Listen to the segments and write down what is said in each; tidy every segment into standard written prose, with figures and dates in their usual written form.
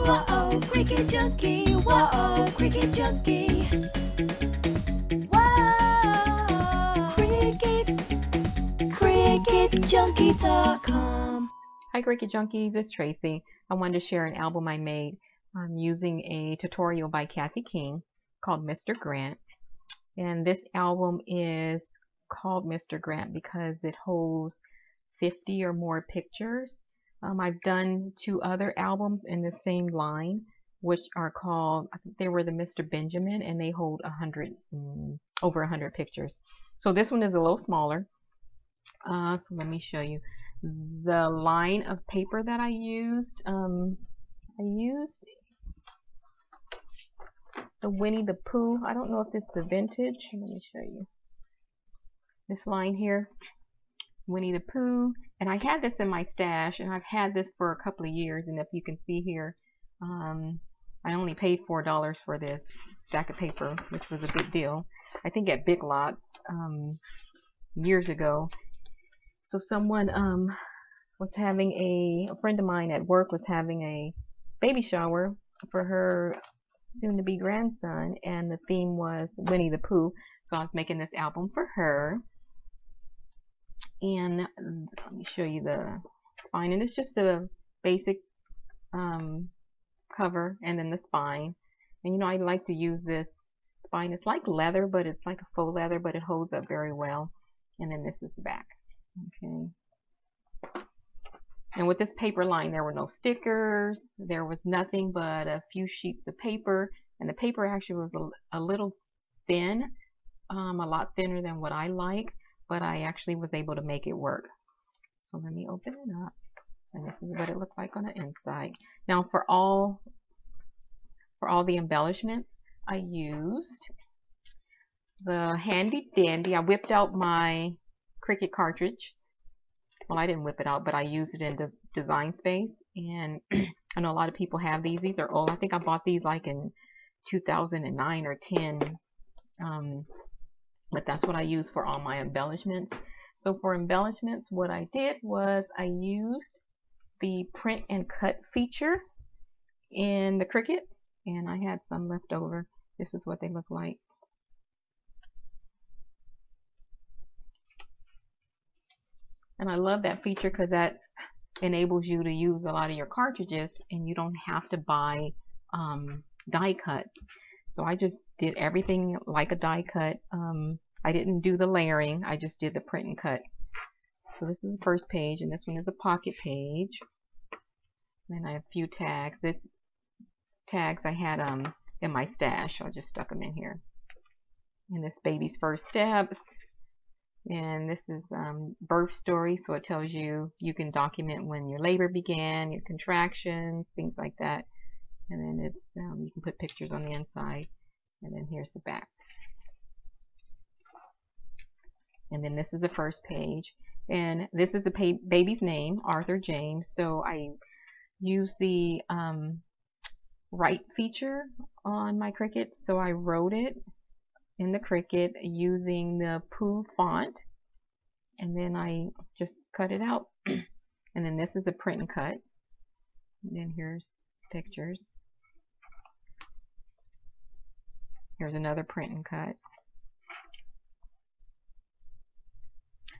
Whoa, Cricut Junkie. Whoa, Cricut Junkie. Whoa, CricutJunkie.com. Hi Cricut Junkies, it's Tracy. I wanted to share an album I made using a tutorial by Kathy King called Mr. Grant. And this album is called Mr. Grant because it holds 50 or more pictures. I've done 2 other albums in the same line, which are called, I think they were the Mr. Benjamin, and they hold over 100 pictures. So this one is a little smaller. So let me show you the line of paper that I used. I used the Winnie the Pooh. I don't know if it's the vintage. Let me show you this line here, Winnie the Pooh. And I had this in my stash, and I've had this for a couple of years. And if you can see here, I only paid $4 for this stack of paper, which was a big deal. I think at Big Lots years ago. So someone was having a friend of mine at work was having a baby shower for her soon-to-be grandson, and the theme was Winnie the Pooh. So I was making this album for her. And let me show you the spine, and it's just a basic cover and then the spine. And you know, I like to use this spine. It's like leather, but it's like a faux leather, but it holds up very well. And then this is the back. Okay. And with this paper line, there were no stickers. There was nothing but a few sheets of paper, and the paper actually was a little thin, a lot thinner than what I like, but I actually was able to make it work. So let me open it up, and this is what it looked like on the inside. Now for all the embellishments, I used the handy dandy. I whipped out my Cricut cartridge. Well, I didn't whip it out, but I used it in Design Space, and I know a lot of people have these. These are old. I think I bought these like in 2009 or 10. But that's what I use for all my embellishments. So for embellishments, what I did was I used the print and cut feature in the Cricut, and I had some left over. This is what they look like. And I love that feature because that enables you to use a lot of your cartridges, and you don't have to buy die cuts. So I just did everything like a die cut. I didn't do the layering. I just did the print and cut. So this is the first page, and this one is a pocket page. And I have a few tags. This tags I had in my stash. So I just stuck them in here. And this baby's first steps. And this is birth story, so it tells you can document when your labor began, your contractions, things like that. And then it's you can put pictures on the inside. And then here's the back. And then this is the first page. And this is the baby's name, Arthur James. So I use the write feature on my Cricut. So I wrote it in the Cricut using the Pooh font, and then I just cut it out. And then this is the print and cut, and then here's pictures. Here's another print and cut.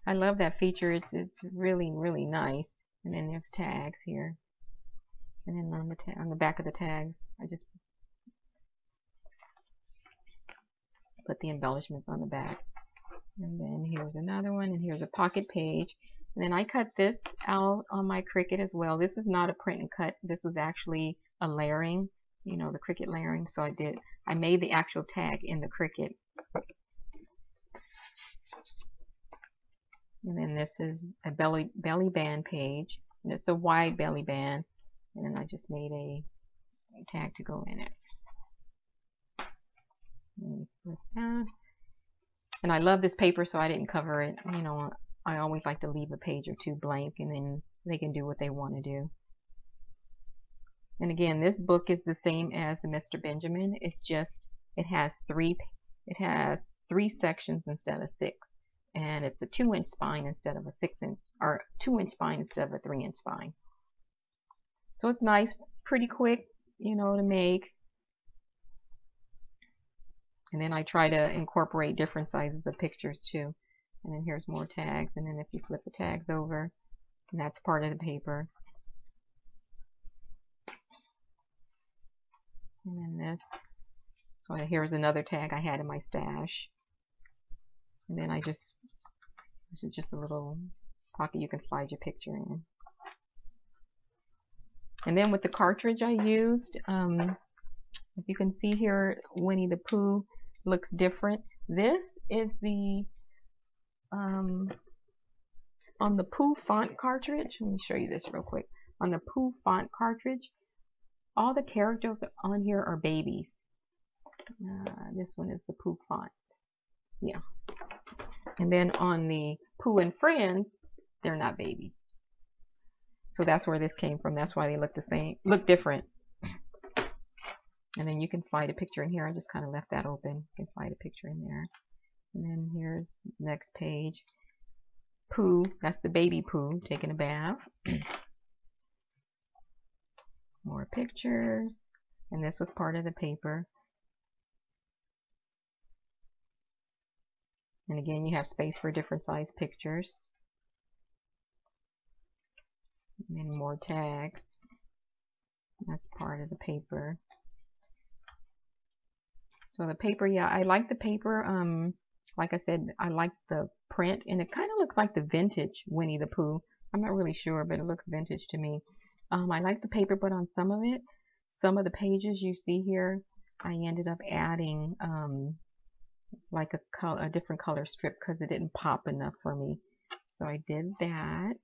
I love that feature. It's really nice. And then there's tags here, and then on the back of the tags I just put the embellishments on the back. And then here's another one, and here's a pocket page. And then I cut this out on my Cricut as well. This is not a print and cut. This was actually a layering, you know, the Cricut layering. So I made the actual tag in the Cricut. And then this is a belly band page, and it's a wide belly band. And then I just made a tag to go in it. And I love this paper, so I didn't cover it. You know, I always like to leave a page or two blank, and then they can do what they want to do. And again, this book is the same as the Mr. Benjamin. It's just it has three sections instead of 6, and it's a 2-inch spine instead of a 6-inch, or 2-inch spine instead of a 3-inch spine. So it's nice, pretty quick. to make. And then I try to incorporate different sizes of pictures too. And then here's more tags, and then if you flip the tags over, and that's part of the paper. And then this. So here's another tag I had in my stash. And then this is just a little pocket you can slide your picture in. And then with the cartridge I used, if you can see here, Winnie the Pooh looks different. This is the on the Pooh font cartridge. Let me show you this real quick. On the Pooh font cartridge, all the characters on here are babies. This one is the Pooh font. Yeah. And then on the Pooh and Friends, they're not babies. So that's where this came from. That's why they look the same, look different. And then you can slide a picture in here. I just kind of left that open. You can slide a picture in there. And then here's the next page. Pooh, that's the baby Pooh taking a bath. More pictures. And this was part of the paper. And again, you have space for different size pictures. And then more tags. That's part of the paper. So the paper, yeah, I like the paper. Like I said, I like the print, and it kind of looks like the vintage Winnie the Pooh. I'm not really sure, but it looks vintage to me. I like the paper, but on some of it, some of the pages you see here, I ended up adding like a different color strip because it didn't pop enough for me. So I did that.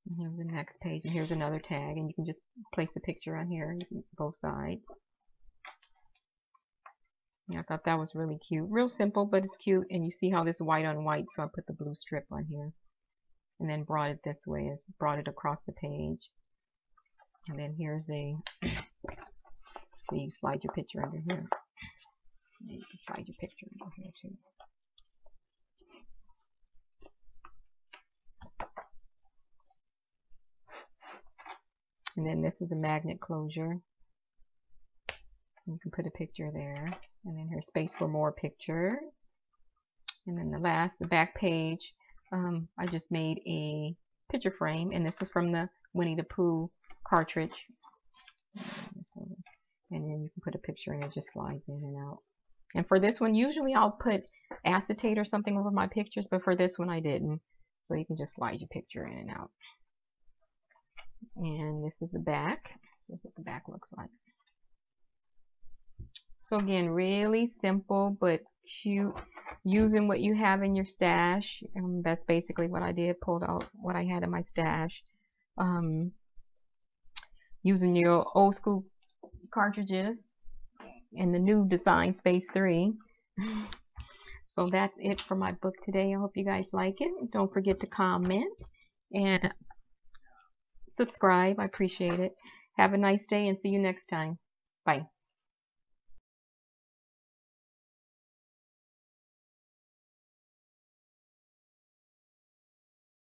And here's the next page, and here's another tag, and you can just place the picture on here, both sides. Yeah, I thought that was really cute. Real simple, but it's cute. And you see how this white on white, so I put the blue strip on here. And then brought it this way, brought it across the page. And then here's so you slide your picture under here. And you can slide your picture under here too. And then this is a magnet closure. You can put a picture there. And then here's space for more pictures. And then the back page, I just made a picture frame. And this was from the Winnie the Pooh cartridge. And then you can put a picture and it just slides in and out. And for this one, usually I'll put acetate or something over my pictures, but for this one I didn't. So you can just slide your picture in and out. And this is the back. This is what the back looks like. So again, really simple but cute. Using what you have in your stash. That's basically what I did. Pulled out what I had in my stash. Using your old school cartridges and the new Design Space 3. So that's it for my book today. I hope you guys like it. Don't forget to comment and subscribe. I appreciate it. Have a nice day and see you next time. Bye.